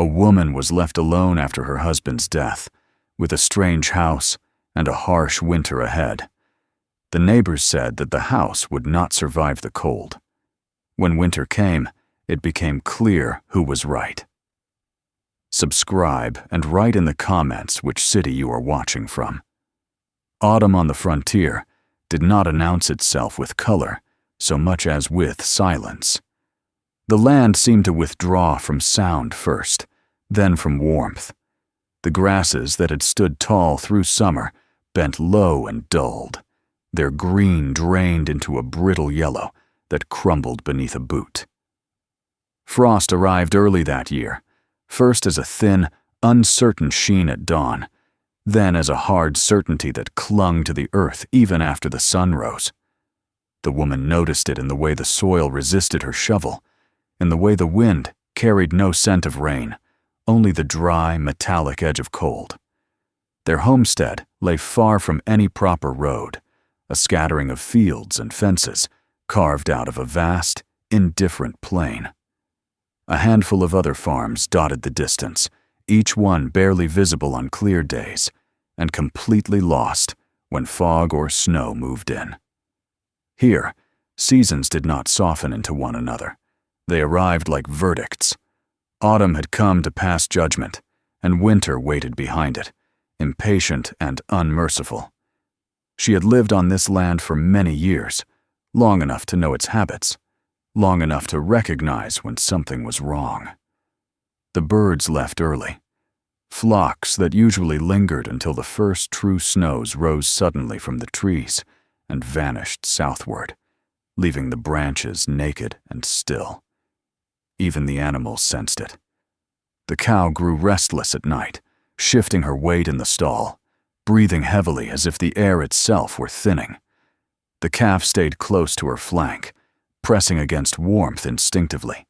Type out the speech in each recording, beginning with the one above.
A woman was left alone after her husband's death, with a strange house and a harsh winter ahead. The neighbors said that the house would not survive the cold. When winter came, it became clear who was right. Subscribe and write in the comments which city you are watching from. Autumn on the Frontier did not announce itself with color so much as with silence. The land seemed to withdraw from sound first, then from warmth. The grasses that had stood tall through summer bent low and dulled. Their green drained into a brittle yellow that crumbled beneath a boot. Frost arrived early that year, first as a thin, uncertain sheen at dawn, then as a hard certainty that clung to the earth even after the sun rose. The woman noticed it in the way the soil resisted her shovel, in the way the wind carried no scent of rain, only the dry, metallic edge of cold. Their homestead lay far from any proper road, a scattering of fields and fences carved out of a vast, indifferent plain. A handful of other farms dotted the distance, each one barely visible on clear days, and completely lost when fog or snow moved in. Here, seasons did not soften into one another. They arrived like verdicts. Autumn had come to pass judgment, and winter waited behind it, impatient and unmerciful. She had lived on this land for many years, long enough to know its habits, long enough to recognize when something was wrong. The birds left early. Flocks that usually lingered until the first true snows rose suddenly from the trees and vanished southward, leaving the branches naked and still. Even the animals sensed it. The cow grew restless at night, shifting her weight in the stall, breathing heavily as if the air itself were thinning. The calf stayed close to her flank, pressing against warmth instinctively,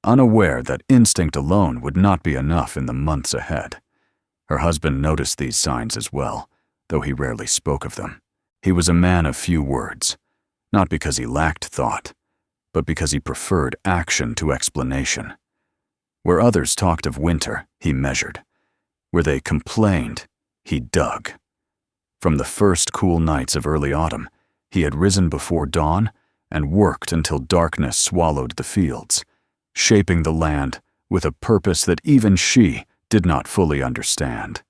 unaware that instinct alone would not be enough in the months ahead. Her husband noticed these signs as well, though he rarely spoke of them. He was a man of few words, not because he lacked thought, but because he preferred action to explanation. Where others talked of winter, he measured. Where they complained, he dug. From the first cool nights of early autumn, he had risen before dawn and worked until darkness swallowed the fields, shaping the land with a purpose that even she did not fully understand.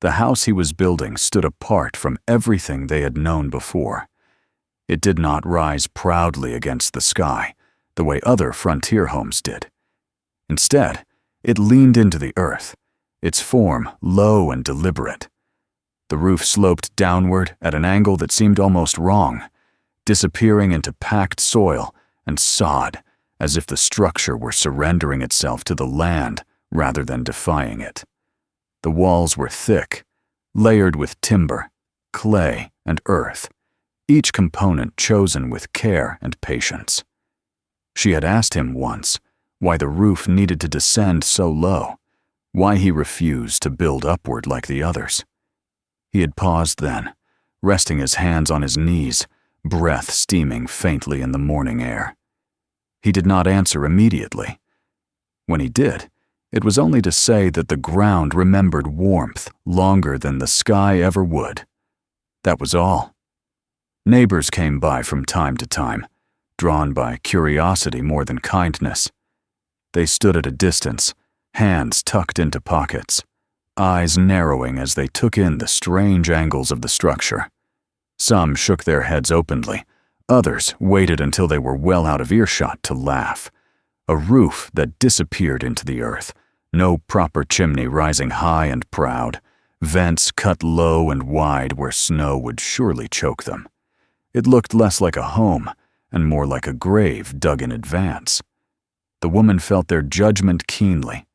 The house he was building stood apart from everything they had known before. It did not rise proudly against the sky, the way other frontier homes did. Instead, it leaned into the earth, its form low and deliberate. The roof sloped downward at an angle that seemed almost wrong, disappearing into packed soil and sod, as if the structure were surrendering itself to the land rather than defying it. The walls were thick, layered with timber, clay, and earth, each component chosen with care and patience. She had asked him once why the roof needed to descend so low, why he refused to build upward like the others. He had paused then, resting his hands on his knees, breath steaming faintly in the morning air. He did not answer immediately. When he did, it was only to say that the ground remembered warmth longer than the sky ever would. That was all. Neighbors came by from time to time, drawn by curiosity more than kindness. They stood at a distance, hands tucked into pockets, eyes narrowing as they took in the strange angles of the structure. Some shook their heads openly, others waited until they were well out of earshot to laugh. A roof that disappeared into the earth, no proper chimney rising high and proud, vents cut low and wide where snow would surely choke them. It looked less like a home and more like a grave dug in advance. The woman felt their judgment keenly,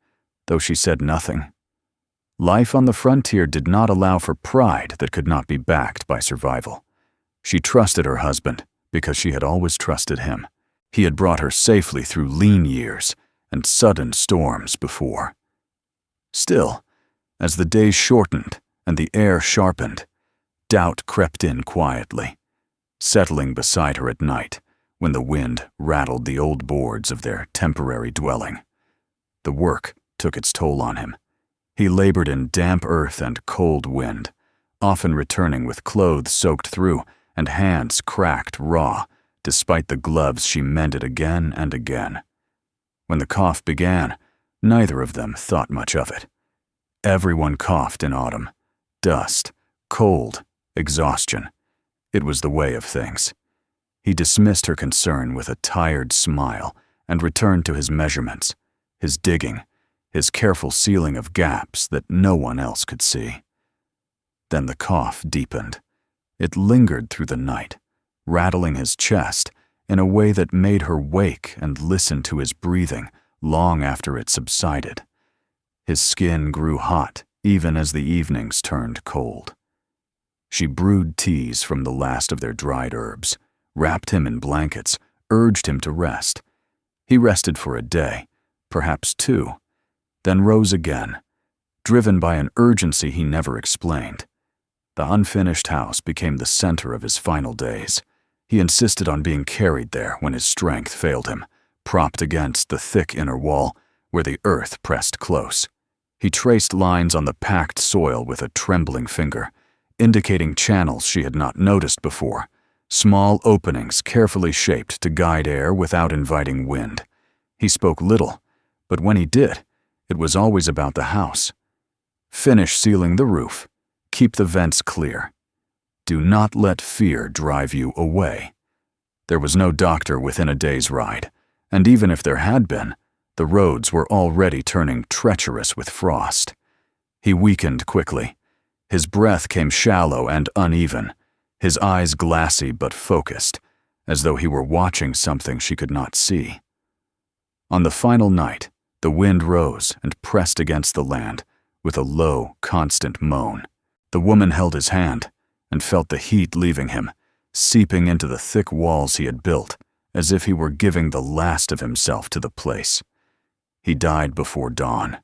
though she said nothing. Life on the frontier did not allow for pride that could not be backed by survival. She trusted her husband because she had always trusted him. He had brought her safely through lean years and sudden storms before. Still, as the days shortened and the air sharpened, doubt crept in quietly, settling beside her at night when the wind rattled the old boards of their temporary dwelling. The work took its toll on him. He labored in damp earth and cold wind, often returning with clothes soaked through and hands cracked raw, despite the gloves she mended again and again. When the cough began, neither of them thought much of it. Everyone coughed in autumn. Dust, cold, exhaustion. It was the way of things. He dismissed her concern with a tired smile and returned to his measurements, his digging, his careful sealing of gaps that no one else could see. Then the cough deepened. It lingered through the night, rattling his chest in a way that made her wake and listen to his breathing long after it subsided. His skin grew hot even as the evenings turned cold. She brewed teas from the last of their dried herbs, wrapped him in blankets, urged him to rest. He rested for a day, perhaps two, then rose again, driven by an urgency he never explained. The unfinished house became the center of his final days. He insisted on being carried there when his strength failed him, propped against the thick inner wall where the earth pressed close. He traced lines on the packed soil with a trembling finger, indicating channels she had not noticed before, small openings carefully shaped to guide air without inviting wind. He spoke little, but when he did, it was always about the house. Finish sealing the roof. Keep the vents clear. Do not let fear drive you away. There was no doctor within a day's ride, and even if there had been, the roads were already turning treacherous with frost. He weakened quickly. His breath came shallow and uneven, his eyes glassy but focused, as though he were watching something she could not see. On the final night, the wind rose and pressed against the land with a low, constant moan. The woman held his hand and felt the heat leaving him, seeping into the thick walls he had built, as if he were giving the last of himself to the place. He died before dawn.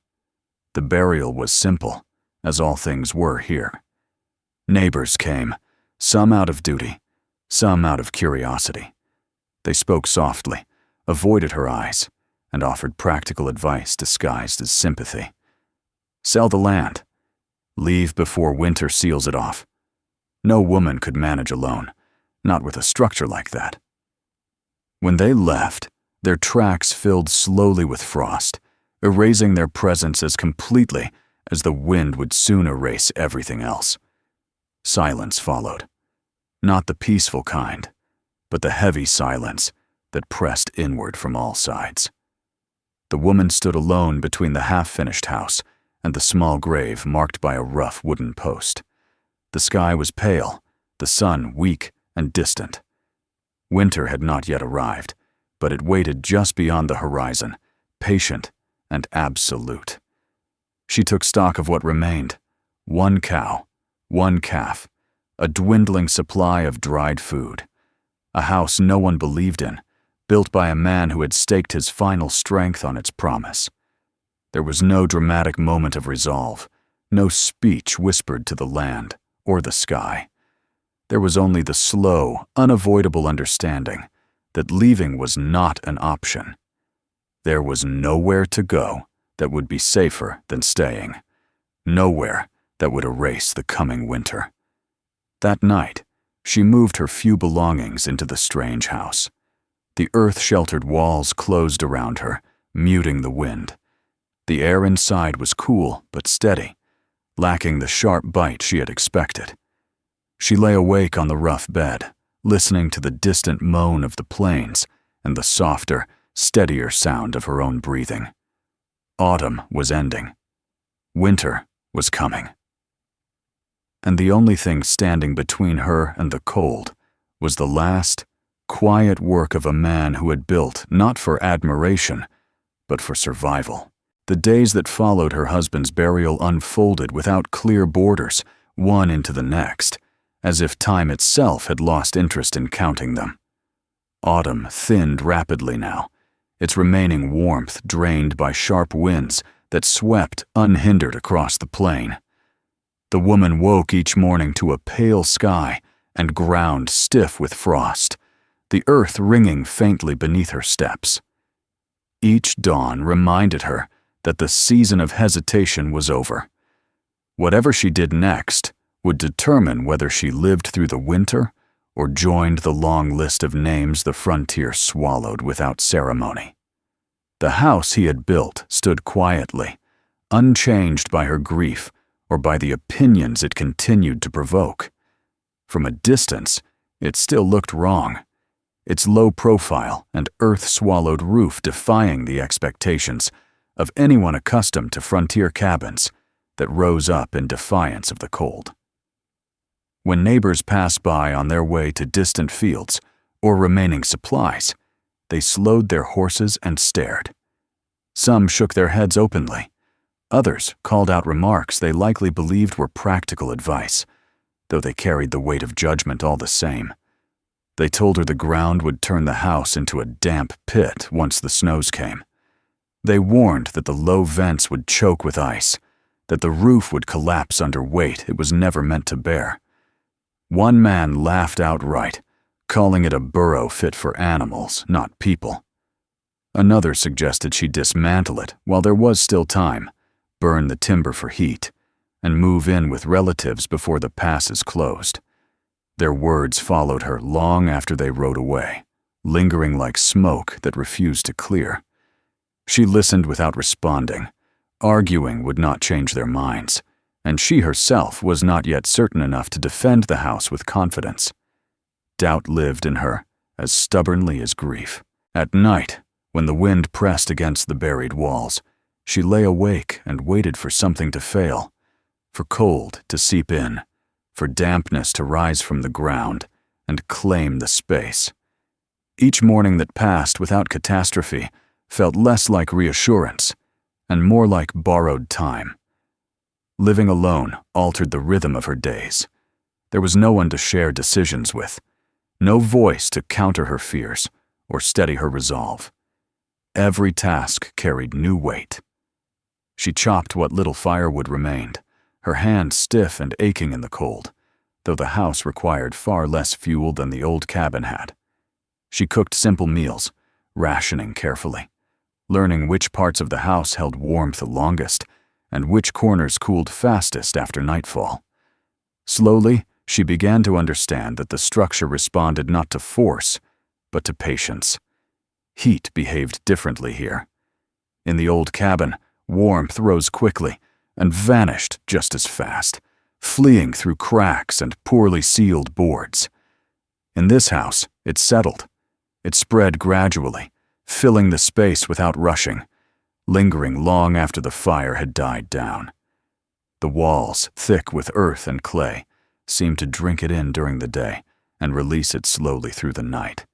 The burial was simple, as all things were here. Neighbors came, some out of duty, some out of curiosity. They spoke softly, avoided her eyes, and offered practical advice disguised as sympathy. Sell the land. Leave before winter seals it off. No woman could manage alone, not with a structure like that. When they left, their tracks filled slowly with frost, erasing their presence as completely as the wind would soon erase everything else. Silence followed. Not the peaceful kind, but the heavy silence that pressed inward from all sides. The woman stood alone between the half-finished house and the small grave marked by a rough wooden post. The sky was pale, the sun weak and distant. Winter had not yet arrived, but it waited just beyond the horizon, patient and absolute. She took stock of what remained: one cow, one calf, a dwindling supply of dried food, a house no one believed in, built by a man who had staked his final strength on its promise. There was no dramatic moment of resolve, no speech whispered to the land or the sky. There was only the slow, unavoidable understanding that leaving was not an option. There was nowhere to go that would be safer than staying, nowhere that would erase the coming winter. That night, she moved her few belongings into the strange house. The earth-sheltered walls closed around her, muting the wind. The air inside was cool but steady, lacking the sharp bite she had expected. She lay awake on the rough bed, listening to the distant moan of the plains and the softer, steadier sound of her own breathing. Autumn was ending. Winter was coming. And the only thing standing between her and the cold was the last, quiet work of a man who had built not for admiration, but for survival. The days that followed her husband's burial unfolded without clear borders, one into the next, as if time itself had lost interest in counting them. Autumn thinned rapidly now, its remaining warmth drained by sharp winds that swept unhindered across the plain. The woman woke each morning to a pale sky and ground stiff with frost, the earth ringing faintly beneath her steps. Each dawn reminded her that the season of hesitation was over. Whatever she did next would determine whether she lived through the winter or joined the long list of names the frontier swallowed without ceremony. The house he had built stood quietly, unchanged by her grief or by the opinions it continued to provoke. From a distance, it still looked wrong, its low profile and earth-swallowed roof defying the expectations of anyone accustomed to frontier cabins that rose up in defiance of the cold. When neighbors passed by on their way to distant fields or remaining supplies, they slowed their horses and stared. Some shook their heads openly. Others called out remarks they likely believed were practical advice, though they carried the weight of judgment all the same. They told her the ground would turn the house into a damp pit once the snows came. They warned that the low vents would choke with ice, that the roof would collapse under weight it was never meant to bear. One man laughed outright, calling it a burrow fit for animals, not people. Another suggested she dismantle it while there was still time, burn the timber for heat, and move in with relatives before the passes closed. Their words followed her long after they rode away, lingering like smoke that refused to clear. She listened without responding. Arguing would not change their minds, and she herself was not yet certain enough to defend the house with confidence. Doubt lived in her as stubbornly as grief. At night, when the wind pressed against the buried walls, she lay awake and waited for something to fail, for cold to seep in, for dampness to rise from the ground and claim the space. Each morning that passed without catastrophe felt less like reassurance and more like borrowed time. Living alone altered the rhythm of her days. There was no one to share decisions with, no voice to counter her fears or steady her resolve. Every task carried new weight. She chopped what little firewood remained, her hands stiff and aching in the cold, though the house required far less fuel than the old cabin had. She cooked simple meals, rationing carefully, learning which parts of the house held warmth the longest and which corners cooled fastest after nightfall. Slowly, she began to understand that the structure responded not to force, but to patience. Heat behaved differently here. In the old cabin, warmth rose quickly and vanished just as fast, fleeing through cracks and poorly sealed boards. In this house, it settled. It spread gradually, filling the space without rushing, lingering long after the fire had died down. The walls, thick with earth and clay, seemed to drink it in during the day and release it slowly through the night.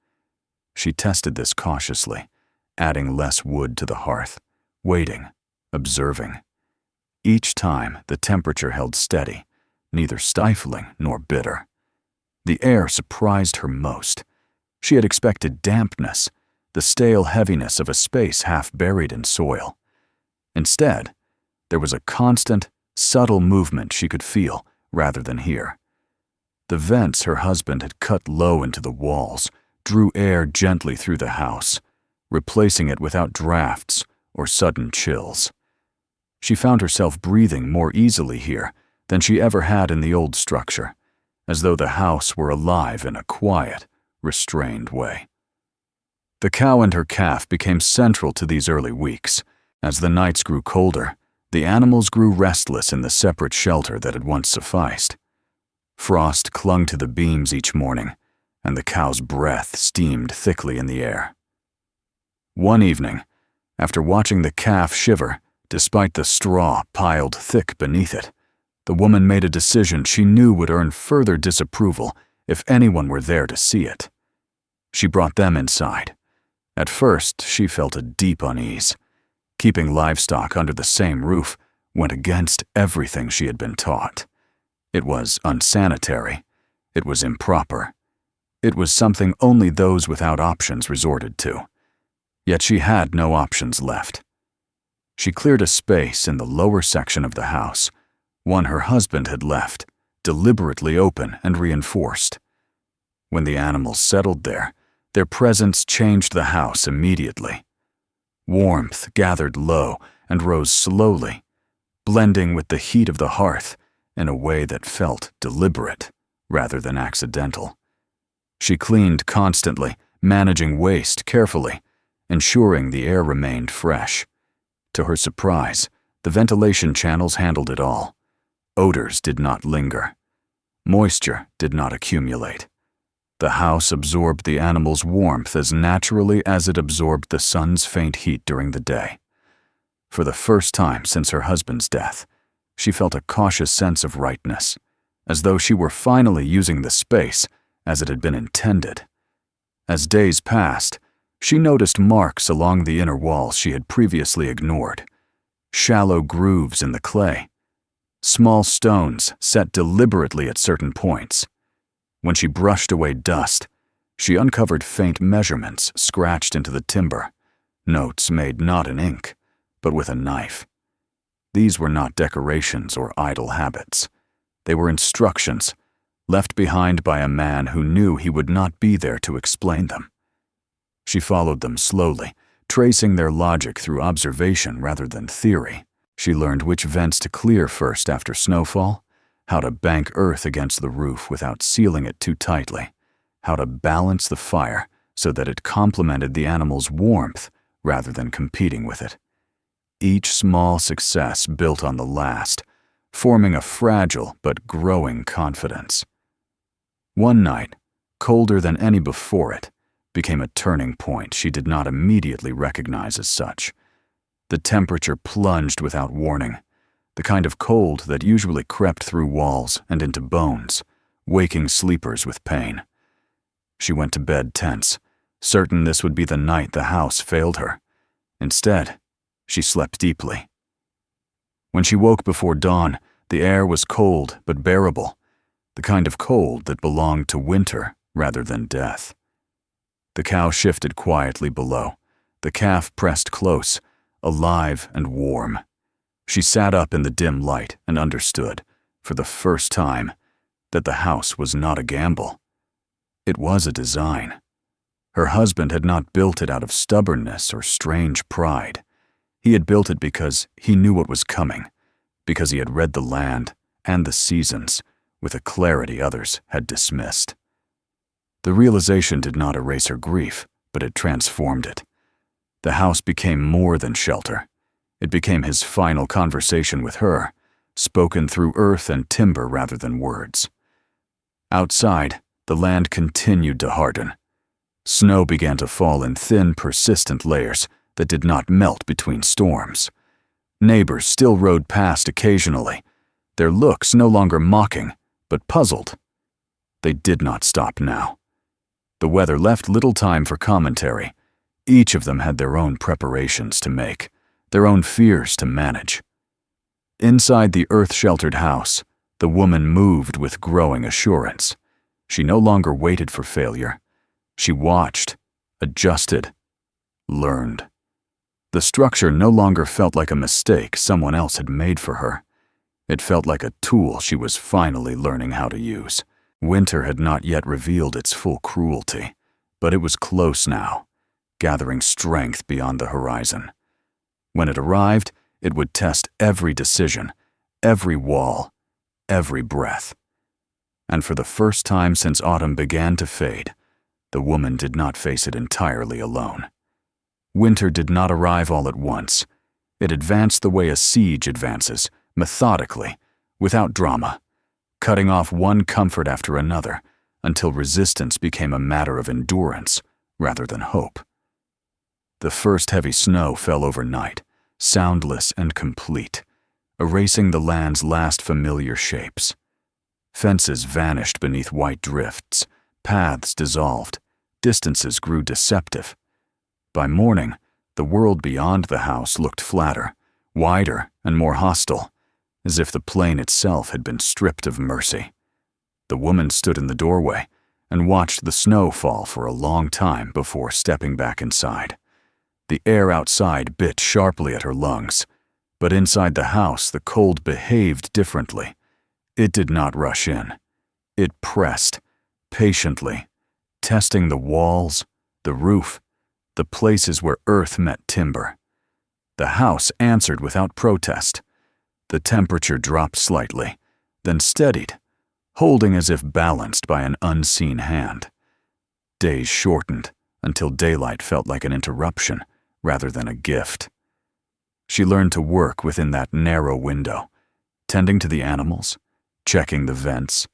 She tested this cautiously, adding less wood to the hearth, waiting, observing. Each time, the temperature held steady, neither stifling nor bitter. The air surprised her most. She had expected dampness, the stale heaviness of a space half buried in soil. Instead, there was a constant, subtle movement she could feel rather than hear. The vents her husband had cut low into the walls drew air gently through the house, replacing it without drafts or sudden chills. She found herself breathing more easily here than she ever had in the old structure, as though the house were alive in a quiet, restrained way. The cow and her calf became central to these early weeks. As the nights grew colder, the animals grew restless in the separate shelter that had once sufficed. Frost clung to the beams each morning, and the cow's breath steamed thickly in the air. One evening, after watching the calf shiver, despite the straw piled thick beneath it, the woman made a decision she knew would earn further disapproval if anyone were there to see it. She brought them inside. At first, she felt a deep unease. Keeping livestock under the same roof went against everything she had been taught. It was unsanitary. It was improper. It was something only those without options resorted to. Yet she had no options left. She cleared a space in the lower section of the house, one her husband had left, deliberately open and reinforced. When the animals settled there, their presence changed the house immediately. Warmth gathered low and rose slowly, blending with the heat of the hearth in a way that felt deliberate rather than accidental. She cleaned constantly, managing waste carefully, ensuring the air remained fresh. To her surprise, the ventilation channels handled it all. Odors did not linger. Moisture did not accumulate. The house absorbed the animal's warmth as naturally as it absorbed the sun's faint heat during the day. For the first time since her husband's death, she felt a cautious sense of rightness, as though she were finally using the space as it had been intended. As days passed, she noticed marks along the inner walls she had previously ignored, shallow grooves in the clay, small stones set deliberately at certain points. When she brushed away dust, she uncovered faint measurements scratched into the timber, notes made not in ink, but with a knife. These were not decorations or idle habits. They were instructions, left behind by a man who knew he would not be there to explain them. She followed them slowly, tracing their logic through observation rather than theory. She learned which vents to clear first after snowfall, how to bank earth against the roof without sealing it too tightly, how to balance the fire so that it complemented the animal's warmth rather than competing with it. Each small success built on the last, forming a fragile but growing confidence. One night, colder than any before it, became a turning point she did not immediately recognize as such. The temperature plunged without warning, the kind of cold that usually crept through walls and into bones, waking sleepers with pain. She went to bed tense, certain this would be the night the house failed her. Instead, she slept deeply. When she woke before dawn, the air was cold but bearable, the kind of cold that belonged to winter rather than death. The cow shifted quietly below, the calf pressed close, alive and warm. She sat up in the dim light and understood, for the first time, that the house was not a gamble. It was a design. Her husband had not built it out of stubbornness or strange pride. He had built it because he knew what was coming, because he had read the land and the seasons with a clarity others had dismissed. The realization did not erase her grief, but it transformed it. The house became more than shelter. It became his final conversation with her, spoken through earth and timber rather than words. Outside, the land continued to harden. Snow began to fall in thin, persistent layers that did not melt between storms. Neighbors still rode past occasionally, their looks no longer mocking, but puzzled. They did not stop now. The weather left little time for commentary. Each of them had their own preparations to make, their own fears to manage. Inside the earth-sheltered house, the woman moved with growing assurance. She no longer waited for failure. She watched, adjusted, learned. The structure no longer felt like a mistake someone else had made for her. It felt like a tool she was finally learning how to use. Winter had not yet revealed its full cruelty, but it was close now, gathering strength beyond the horizon. When it arrived, it would test every decision, every wall, every breath. And for the first time since autumn began to fade, the woman did not face it entirely alone. Winter did not arrive all at once. It advanced the way a siege advances, methodically, without drama, cutting off one comfort after another until resistance became a matter of endurance rather than hope. The first heavy snow fell overnight, soundless and complete, erasing the land's last familiar shapes. Fences vanished beneath white drifts, paths dissolved, distances grew deceptive. By morning, the world beyond the house looked flatter, wider, and more hostile, as if the plain itself had been stripped of mercy. The woman stood in the doorway and watched the snow fall for a long time before stepping back inside. The air outside bit sharply at her lungs, but inside the house the cold behaved differently. It did not rush in. It pressed, patiently, testing the walls, the roof, the places where earth met timber. The house answered without protest. The temperature dropped slightly, then steadied, holding as if balanced by an unseen hand. Days shortened until daylight felt like an interruption rather than a gift. She learned to work within that narrow window, tending to the animals, checking the vents,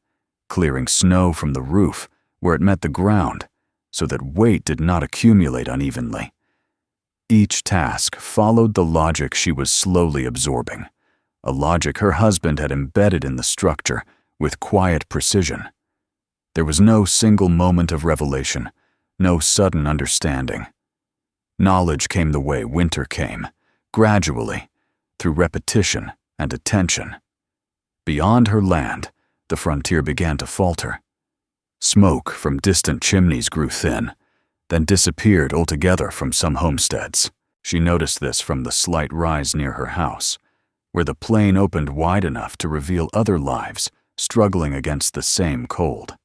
clearing snow from the roof where it met the ground so that weight did not accumulate unevenly. Each task followed the logic she was slowly absorbing, a logic her husband had embedded in the structure with quiet precision. There was no single moment of revelation, no sudden understanding. Knowledge came the way winter came, gradually, through repetition and attention. Beyond her land, the frontier began to falter. Smoke from distant chimneys grew thin, then disappeared altogether from some homesteads. She noticed this from the slight rise near her house, where the plain opened wide enough to reveal other lives struggling against the same cold.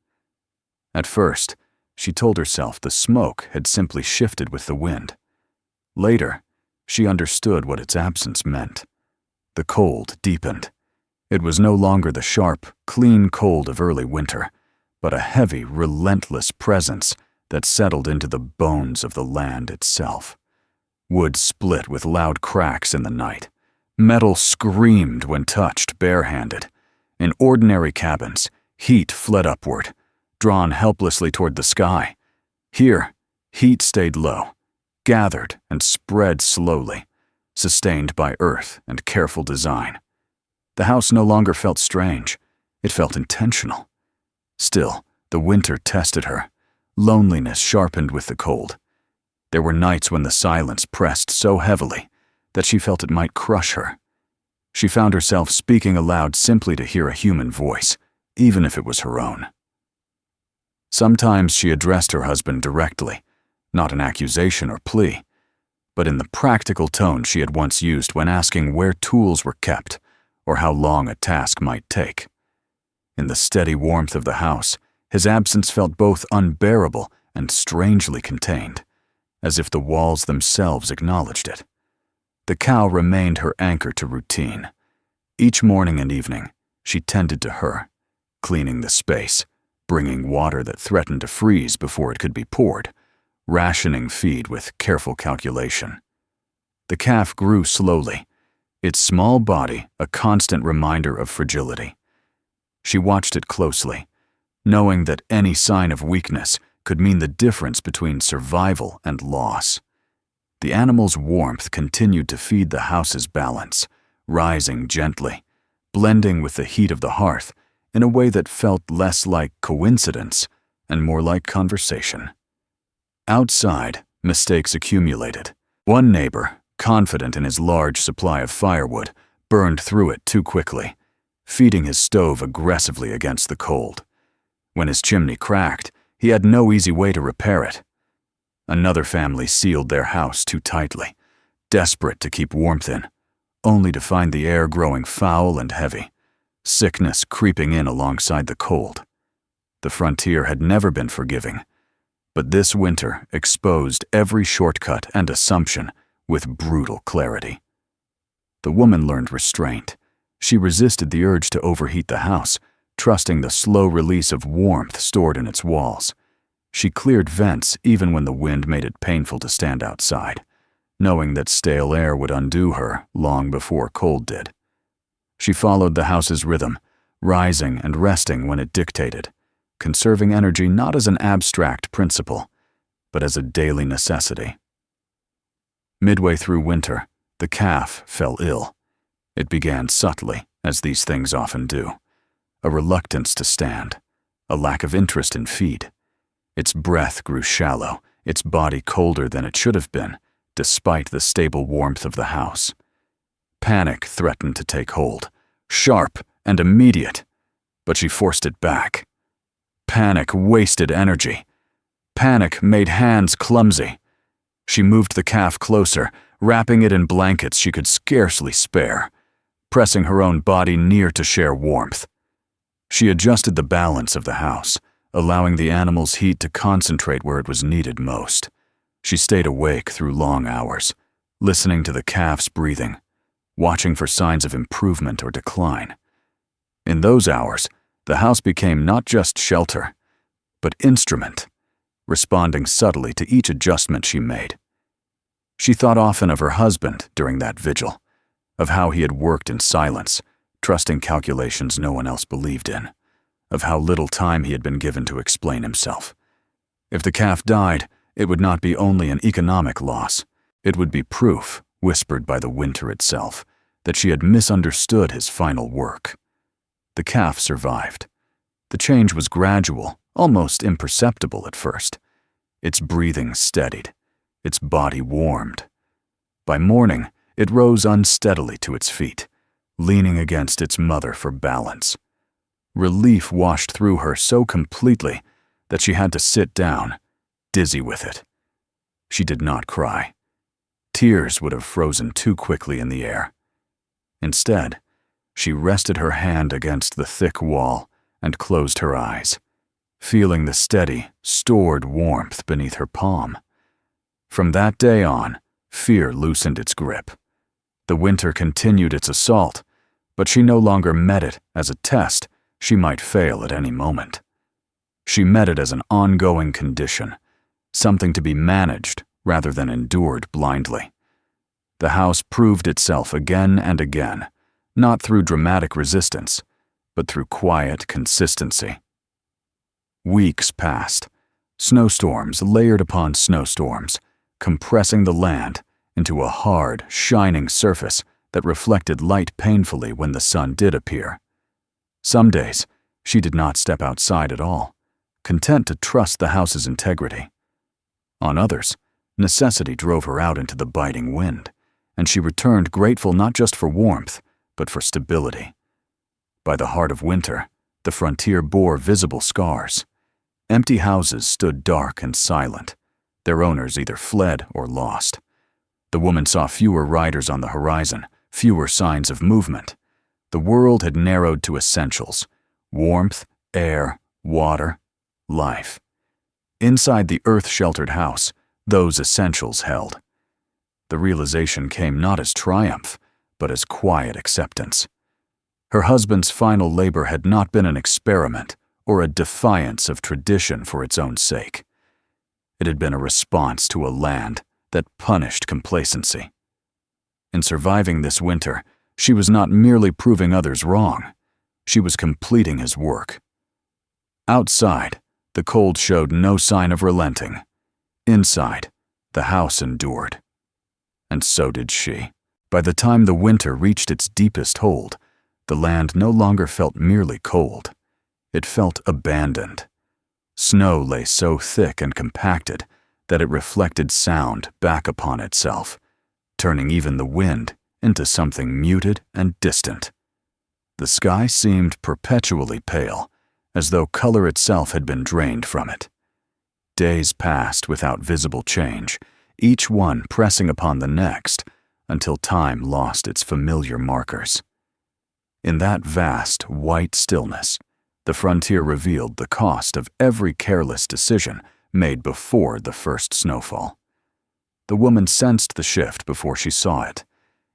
At first, she told herself the smoke had simply shifted with the wind. Later, she understood what its absence meant. The cold deepened. It was no longer the sharp, clean cold of early winter, but a heavy, relentless presence that settled into the bones of the land itself. Wood split with loud cracks in the night. Metal screamed when touched barehanded. In ordinary cabins, heat fled upward, drawn helplessly toward the sky. Here, heat stayed low, gathered and spread slowly, sustained by earth and careful design. The house no longer felt strange. It felt intentional. Still, the winter tested her. Loneliness sharpened with the cold. There were nights when the silence pressed so heavily that she felt it might crush her. She found herself speaking aloud simply to hear a human voice, even if it was her own. Sometimes she addressed her husband directly, not an accusation or plea, but in the practical tone she had once used when asking where tools were kept or how long a task might take. In the steady warmth of the house, his absence felt both unbearable and strangely contained, as if the walls themselves acknowledged it. The cow remained her anchor to routine. Each morning and evening, she tended to her, cleaning the space, bringing water that threatened to freeze before it could be poured, rationing feed with careful calculation. The calf grew slowly, its small body a constant reminder of fragility. She watched it closely, knowing that any sign of weakness could mean the difference between survival and loss. The animal's warmth continued to feed the house's balance, rising gently, blending with the heat of the hearth in a way that felt less like coincidence and more like conversation. Outside, mistakes accumulated. One neighbor, confident in his large supply of firewood, burned through it too quickly, feeding his stove aggressively against the cold. When his chimney cracked, he had no easy way to repair it. Another family sealed their house too tightly, desperate to keep warmth in, only to find the air growing foul and heavy, sickness creeping in alongside the cold. The frontier had never been forgiving, but this winter exposed every shortcut and assumption with brutal clarity. The woman learned restraint. She resisted the urge to overheat the house, trusting the slow release of warmth stored in its walls. She cleared vents even when the wind made it painful to stand outside, knowing that stale air would undo her long before cold did. She followed the house's rhythm, rising and resting when it dictated, conserving energy not as an abstract principle, but as a daily necessity. Midway through winter, the calf fell ill. It began subtly, as these things often do. A reluctance to stand, a lack of interest in feed. Its breath grew shallow, its body colder than it should have been, despite the stable warmth of the house. Panic threatened to take hold, sharp and immediate, but she forced it back. Panic wasted energy. Panic made hands clumsy. She moved the calf closer, wrapping it in blankets she could scarcely spare, pressing her own body near to share warmth. She adjusted the balance of the house, allowing the animal's heat to concentrate where it was needed most. She stayed awake through long hours, listening to the calf's breathing, watching for signs of improvement or decline. In those hours, the house became not just shelter, but instrument, responding subtly to each adjustment she made. She thought often of her husband during that vigil, of how he had worked in silence, trusting calculations no one else believed in, of how little time he had been given to explain himself. If the calf died, it would not be only an economic loss. It would be proof, whispered by the winter itself, that she had misunderstood his final work. The calf survived. The change was gradual, almost imperceptible at first. Its breathing steadied. Its body warmed. By morning, it rose unsteadily to its feet, leaning against its mother for balance. Relief washed through her so completely that she had to sit down, dizzy with it. She did not cry. Tears would have frozen too quickly in the air. Instead, she rested her hand against the thick wall and closed her eyes, feeling the steady, stored warmth beneath her palm. From that day on, fear loosened its grip. The winter continued its assault, but she no longer met it as a test she might fail at any moment. She met it as an ongoing condition, something to be managed rather than endured blindly. The house proved itself again and again, not through dramatic resistance, but through quiet consistency. Weeks passed, snowstorms layered upon snowstorms, compressing the land into a hard, shining surface that reflected light painfully when the sun did appear. Some days, she did not step outside at all, content to trust the house's integrity. On others, necessity drove her out into the biting wind, and she returned grateful not just for warmth, but for stability. By the heart of winter, the frontier bore visible scars. Empty houses stood dark and silent, their owners either fled or lost. The woman saw fewer riders on the horizon, fewer signs of movement. The world had narrowed to essentials: warmth, air, water, life. Inside the earth-sheltered house, those essentials held. The realization came not as triumph, but as quiet acceptance. Her husband's final labor had not been an experiment or a defiance of tradition for its own sake. It had been a response to a land that punished complacency. In surviving this winter, she was not merely proving others wrong. She was completing his work. Outside, the cold showed no sign of relenting. Inside, the house endured. And so did she. By the time the winter reached its deepest hold, the land no longer felt merely cold. It felt abandoned. Snow lay so thick and compacted that it reflected sound back upon itself, turning even the wind into something muted and distant. The sky seemed perpetually pale, as though color itself had been drained from it. Days passed without visible change, each one pressing upon the next, until time lost its familiar markers. In that vast, white stillness, the frontier revealed the cost of every careless decision made before the first snowfall. The woman sensed the shift before she saw it.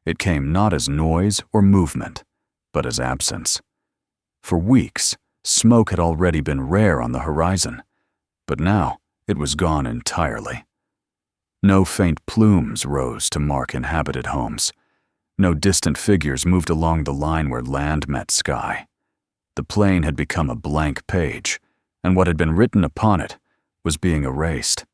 It came not as noise or movement, but as absence. For weeks, smoke had already been rare on the horizon, but now it was gone entirely. No faint plumes rose to mark inhabited homes. No distant figures moved along the line where land met sky. The plain had become a blank page, and what had been written upon it was being erased.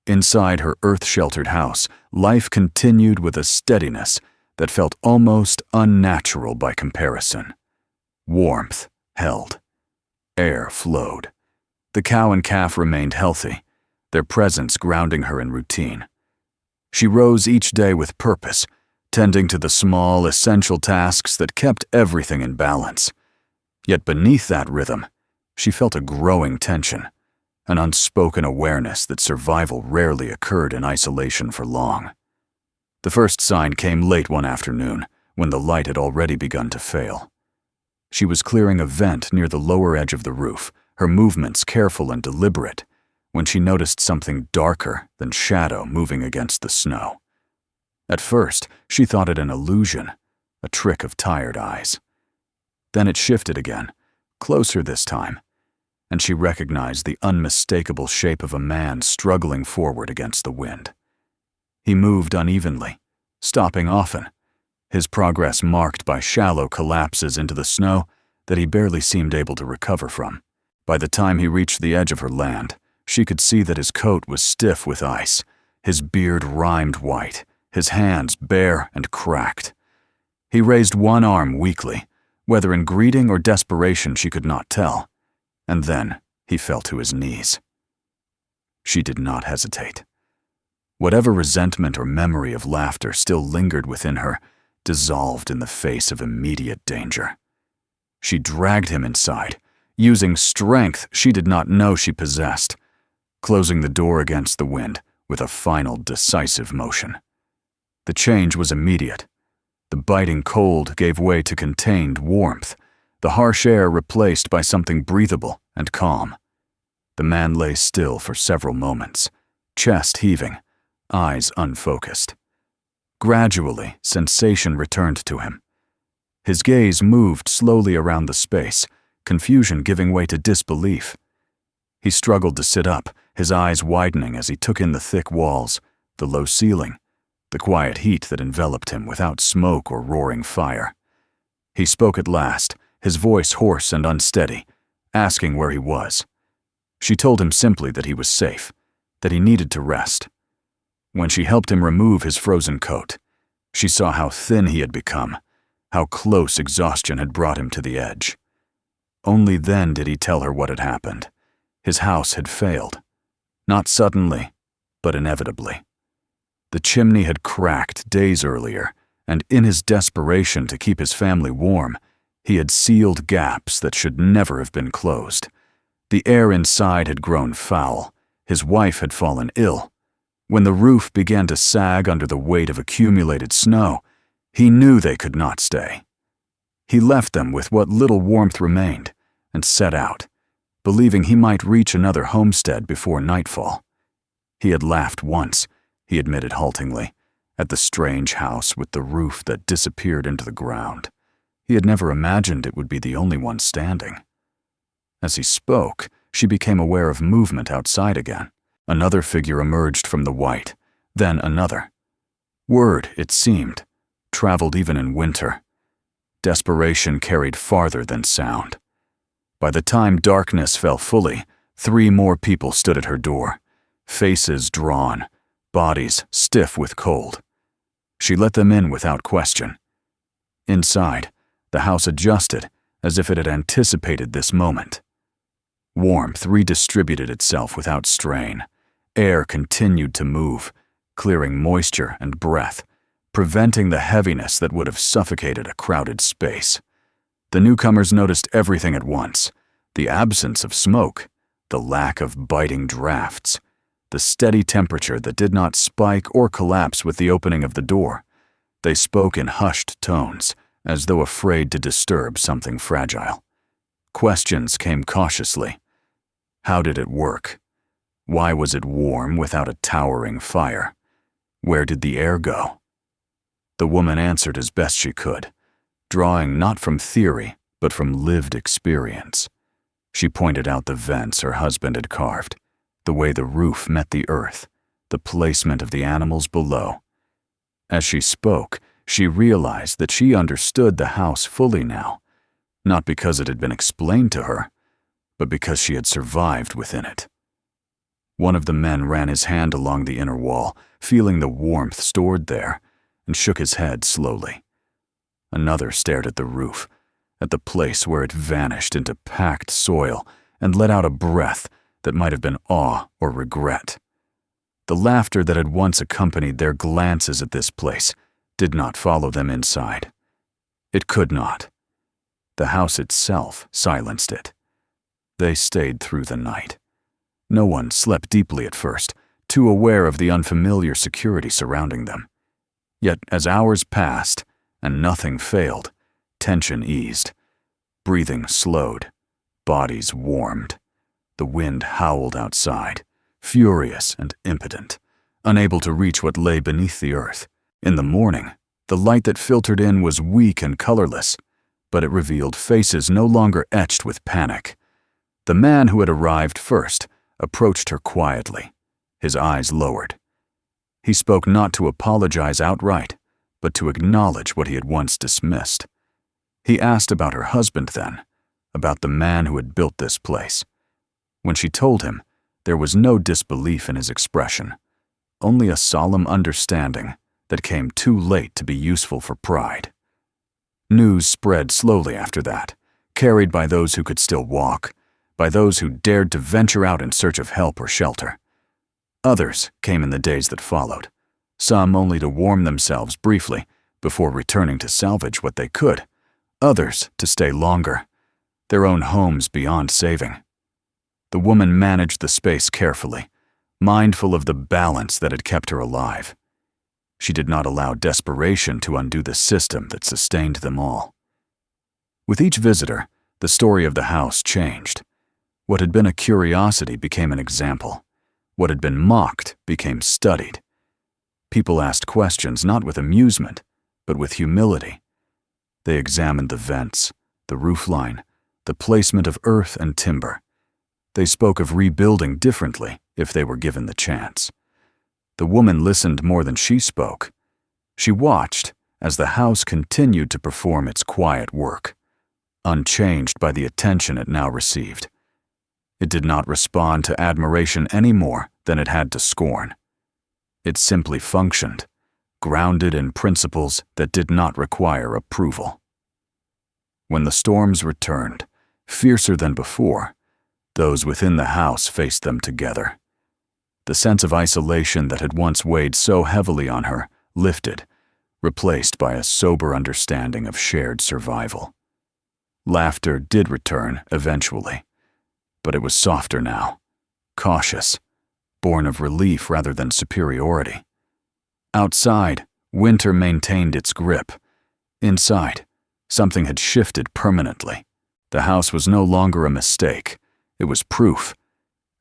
Inside her earth-sheltered house, life continued with a steadiness that felt almost unnatural by comparison. Warmth held. Air flowed. The cow and calf remained healthy, their presence grounding her in routine. She rose each day with purpose, tending to the small, essential tasks that kept everything in balance. Yet beneath that rhythm, she felt a growing tension, an unspoken awareness that survival rarely occurred in isolation for long. The first sign came late one afternoon, when the light had already begun to fail. She was clearing a vent near the lower edge of the roof, her movements careful and deliberate, when she noticed something darker than shadow moving against the snow. At first, she thought it an illusion, a trick of tired eyes. Then it shifted again, closer this time, and she recognized the unmistakable shape of a man struggling forward against the wind. He moved unevenly, stopping often, his progress marked by shallow collapses into the snow that he barely seemed able to recover from. By the time he reached the edge of her land, she could see that his coat was stiff with ice, his beard rimed white, his hands bare and cracked. He raised one arm weakly, whether in greeting or desperation she could not tell, and then he fell to his knees. She did not hesitate. Whatever resentment or memory of laughter still lingered within her dissolved in the face of immediate danger. She dragged him inside, using strength she did not know she possessed, closing the door against the wind with a final decisive motion. The change was immediate. The biting cold gave way to contained warmth, the harsh air replaced by something breathable and calm. The man lay still for several moments, chest heaving, eyes unfocused. Gradually, sensation returned to him. His gaze moved slowly around the space, confusion giving way to disbelief. He struggled to sit up, his eyes widening as he took in the thick walls, the low ceiling, the quiet heat that enveloped him without smoke or roaring fire. He spoke at last, his voice hoarse and unsteady, asking where he was. She told him simply that he was safe, that he needed to rest. When she helped him remove his frozen coat, she saw how thin he had become, how close exhaustion had brought him to the edge. Only then did he tell her what had happened. His house had failed. Not suddenly, but inevitably. The chimney had cracked days earlier, and in his desperation to keep his family warm, he had sealed gaps that should never have been closed. The air inside had grown foul. His wife had fallen ill. When the roof began to sag under the weight of accumulated snow, he knew they could not stay. He left them with what little warmth remained and set out, believing he might reach another homestead before nightfall. He had laughed once, he admitted haltingly, at the strange house with the roof that disappeared into the ground. He had never imagined it would be the only one standing. As he spoke, she became aware of movement outside again. Another figure emerged from the white, then another. Word, it seemed, traveled even in winter. Desperation carried farther than sound. By the time darkness fell fully, 3 more people stood at her door, faces drawn, bodies stiff with cold. She let them in without question. Inside, the house adjusted as if it had anticipated this moment. Warmth redistributed itself without strain. Air continued to move, clearing moisture and breath, preventing the heaviness that would have suffocated a crowded space. The newcomers noticed everything at once: the absence of smoke, the lack of biting drafts, the steady temperature that did not spike or collapse with the opening of the door. They spoke in hushed tones, as though afraid to disturb something fragile. Questions came cautiously. How did it work? Why was it warm without a towering fire? Where did the air go? The woman answered as best she could, drawing not from theory, but from lived experience. She pointed out the vents her husband had carved, the way the roof met the earth, the placement of the animals below. As she spoke, she realized that she understood the house fully now, not because it had been explained to her, but because she had survived within it. One of the men ran his hand along the inner wall, feeling the warmth stored there, and shook his head slowly. Another stared at the roof, at the place where it vanished into packed soil and let out a breath that might have been awe or regret. The laughter that had once accompanied their glances at this place did not follow them inside. It could not. The house itself silenced it. They stayed through the night. No one slept deeply at first, too aware of the unfamiliar security surrounding them. Yet as hours passed and nothing failed, tension eased. Breathing slowed. Bodies warmed. The wind howled outside, furious and impotent, unable to reach what lay beneath the earth. In the morning, the light that filtered in was weak and colorless, but it revealed faces no longer etched with panic. The man who had arrived first approached her quietly, his eyes lowered. He spoke not to apologize outright, but to acknowledge what he had once dismissed. He asked about her husband then, about the man who had built this place. When she told him, there was no disbelief in his expression, only a solemn understanding that came too late to be useful for pride. News spread slowly after that, carried by those who could still walk, by those who dared to venture out in search of help or shelter. Others came in the days that followed, some only to warm themselves briefly before returning to salvage what they could, others to stay longer, their own homes beyond saving. The woman managed the space carefully, mindful of the balance that had kept her alive. She did not allow desperation to undo the system that sustained them all. With each visitor, the story of the house changed. What had been a curiosity became an example. What had been mocked became studied. People asked questions not with amusement, but with humility. They examined the vents, the roofline, the placement of earth and timber. They spoke of rebuilding differently if they were given the chance. The woman listened more than she spoke. She watched as the house continued to perform its quiet work, unchanged by the attention it now received. It did not respond to admiration any more than it had to scorn. It simply functioned, grounded in principles that did not require approval. When the storms returned, fiercer than before, those within the house faced them together. The sense of isolation that had once weighed so heavily on her lifted, replaced by a sober understanding of shared survival. Laughter did return eventually, but it was softer now, cautious, born of relief rather than superiority. Outside, winter maintained its grip. Inside, something had shifted permanently. The house was no longer a mistake. It was proof,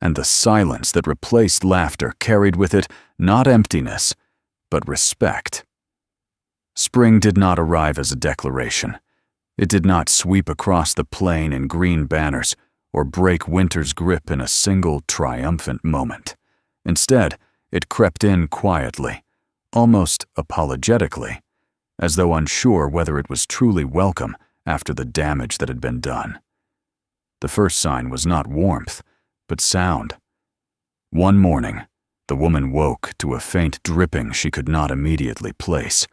and the silence that replaced laughter carried with it not emptiness, but respect. Spring did not arrive as a declaration. It did not sweep across the plain in green banners or break winter's grip in a single triumphant moment. Instead, it crept in quietly, almost apologetically, as though unsure whether it was truly welcome after the damage that had been done. The first sign was not warmth, but sound. One morning, the woman woke to a faint dripping she could not immediately place.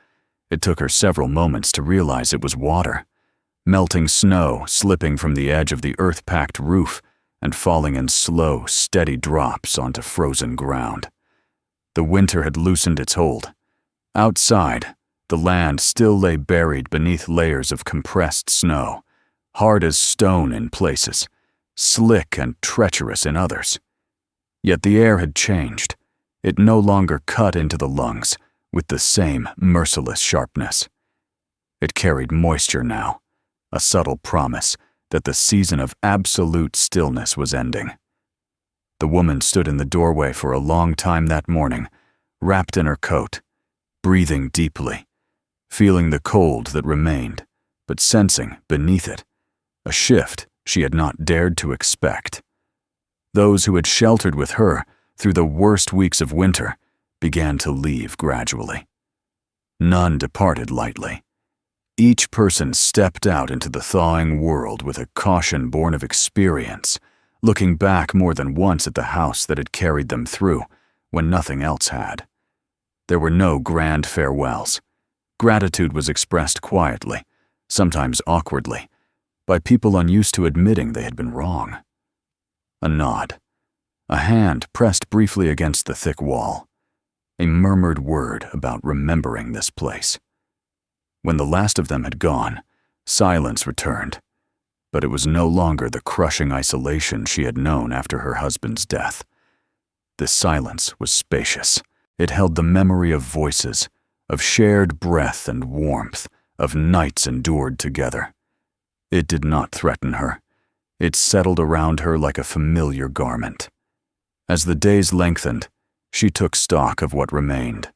It took her several moments to realize it was water, melting snow slipping from the edge of the earth-packed roof and falling in slow, steady drops onto frozen ground. The winter had loosened its hold. Outside, the land still lay buried beneath layers of compressed snow, hard as stone in places, slick and treacherous in others. Yet the air had changed. It no longer cut into the lungs with the same merciless sharpness. It carried moisture now, a subtle promise that the season of absolute stillness was ending. The woman stood in the doorway for a long time that morning, wrapped in her coat, breathing deeply, feeling the cold that remained, but sensing beneath it a shift she had not dared to expect. Those who had sheltered with her through the worst weeks of winter began to leave gradually. None departed lightly. Each person stepped out into the thawing world with a caution born of experience, looking back more than once at the house that had carried them through when nothing else had. There were no grand farewells. Gratitude was expressed quietly, sometimes awkwardly, by people unused to admitting they had been wrong. A nod, a hand pressed briefly against the thick wall, a murmured word about remembering this place. When the last of them had gone, silence returned, but it was no longer the crushing isolation she had known after her husband's death. This silence was spacious. It held the memory of voices, of shared breath and warmth, of nights endured together. It did not threaten her. It settled around her like a familiar garment. As the days lengthened, she took stock of what remained.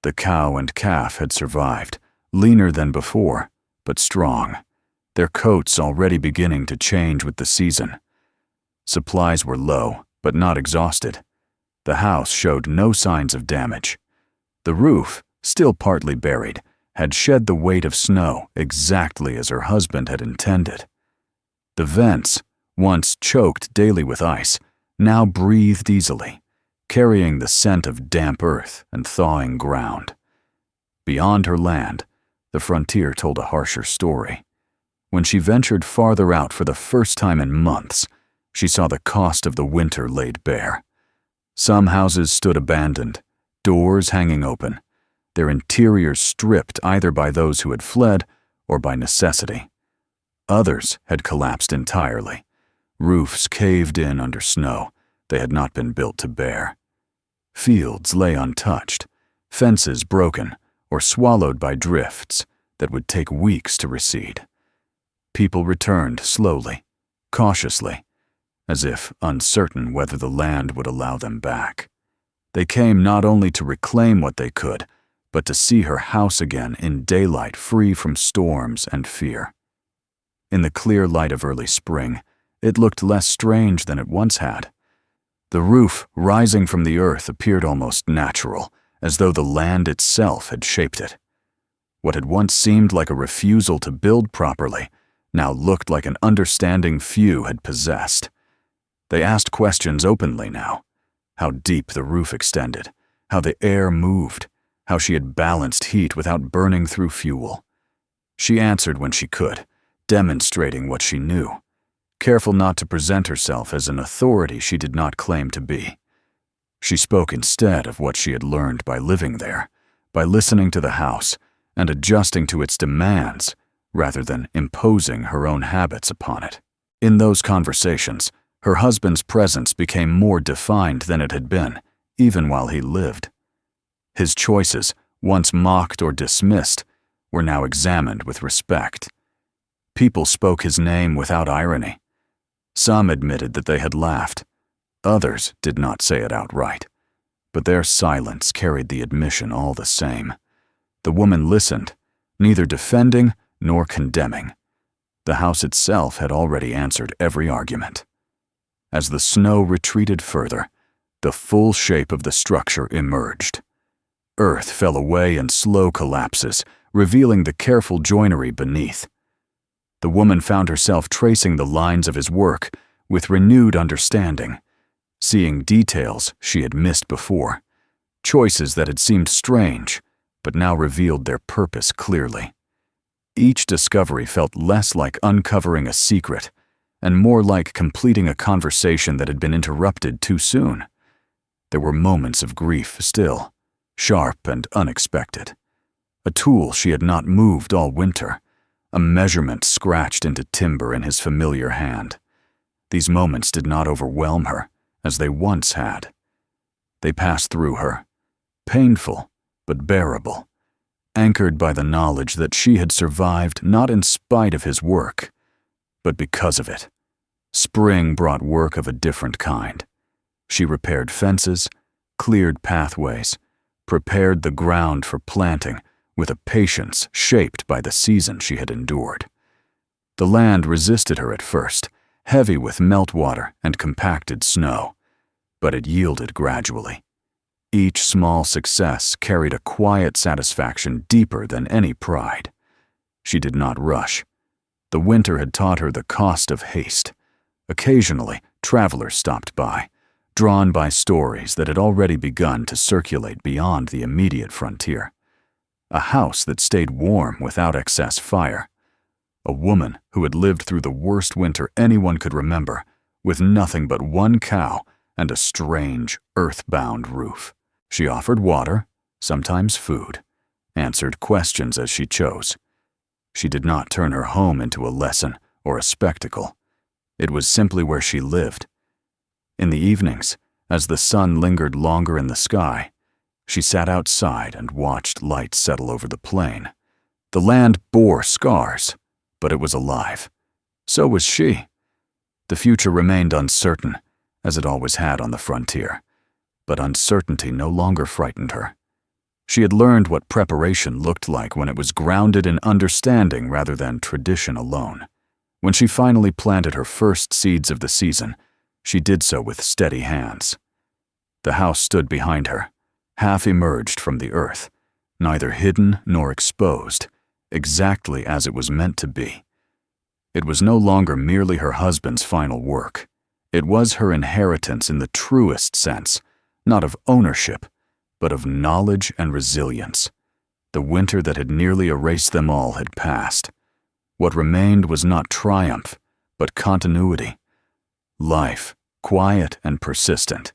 The cow and calf had survived, leaner than before, but strong, their coats already beginning to change with the season. Supplies were low, but not exhausted. The house showed no signs of damage. The roof, still partly buried, had shed the weight of snow exactly as her husband had intended. The vents, once choked daily with ice, now breathed easily, carrying the scent of damp earth and thawing ground. Beyond her land, the frontier told a harsher story. When she ventured farther out for the first time in months, she saw the cost of the winter laid bare. Some houses stood abandoned, doors hanging open, their interiors stripped either by those who had fled or by necessity. Others had collapsed entirely, roofs caved in under snow they had not been built to bear. Fields lay untouched, fences broken or swallowed by drifts that would take weeks to recede. People returned slowly, cautiously, as if uncertain whether the land would allow them back. They came not only to reclaim what they could, but to see her house again in daylight free from storms and fear. In the clear light of early spring, it looked less strange than it once had. The roof rising from the earth appeared almost natural, as though the land itself had shaped it. What had once seemed like a refusal to build properly now looked like an understanding few had possessed. They asked questions openly now: how deep the roof extended, how the air moved, how she had balanced heat without burning through fuel. She answered when she could, demonstrating what she knew, careful not to present herself as an authority she did not claim to be. She spoke instead of what she had learned by living there, by listening to the house and adjusting to its demands rather than imposing her own habits upon it. In those conversations, her husband's presence became more defined than it had been, even while he lived. His choices, once mocked or dismissed, were now examined with respect. People spoke his name without irony. Some admitted that they had laughed. Others did not say it outright, but their silence carried the admission all the same. The woman listened, neither defending nor condemning. The house itself had already answered every argument. As the snow retreated further, the full shape of the structure emerged. Earth fell away in slow collapses, revealing the careful joinery beneath. The woman found herself tracing the lines of his work with renewed understanding, seeing details she had missed before, choices that had seemed strange, but now revealed their purpose clearly. Each discovery felt less like uncovering a secret and more like completing a conversation that had been interrupted too soon. There were moments of grief still, sharp and unexpected. A tool she had not moved all winter, a measurement scratched into timber in his familiar hand. These moments did not overwhelm her, as they once had. They passed through her, painful but bearable, anchored by the knowledge that she had survived not in spite of his work, but because of it. Spring brought work of a different kind. She repaired fences, cleared pathways, prepared the ground for planting with a patience shaped by the season she had endured. The land resisted her at first, heavy with meltwater and compacted snow, but it yielded gradually. Each small success carried a quiet satisfaction deeper than any pride. She did not rush. The winter had taught her the cost of haste. Occasionally, travelers stopped by, drawn by stories that had already begun to circulate beyond the immediate frontier. A house that stayed warm without excess fire. A woman who had lived through the worst winter anyone could remember, with nothing but one cow and a strange, earth-bound roof. She offered water, sometimes food, answered questions as she chose. She did not turn her home into a lesson or a spectacle. It was simply where she lived. In the evenings, as the sun lingered longer in the sky, she sat outside and watched light settle over the plain. The land bore scars, but it was alive. So was she. The future remained uncertain, as it always had on the frontier, but uncertainty no longer frightened her. She had learned what preparation looked like when it was grounded in understanding rather than tradition alone. When she finally planted her first seeds of the season, she did so with steady hands. The house stood behind her, half emerged from the earth, neither hidden nor exposed, exactly as it was meant to be. It was no longer merely her husband's final work. It was her inheritance in the truest sense, not of ownership, but of knowledge and resilience. The winter that had nearly erased them all had passed. What remained was not triumph, but continuity. Life, quiet and persistent,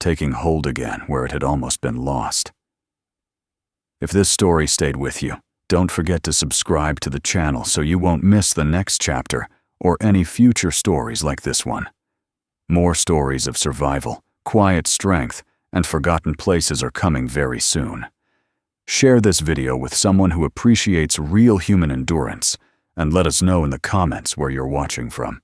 taking hold again where it had almost been lost. If this story stayed with you, don't forget to subscribe to the channel so you won't miss the next chapter or any future stories like this one. More stories of survival, quiet strength, and forgotten places are coming very soon. Share this video with someone who appreciates real human endurance, and let us know in the comments where you're watching from.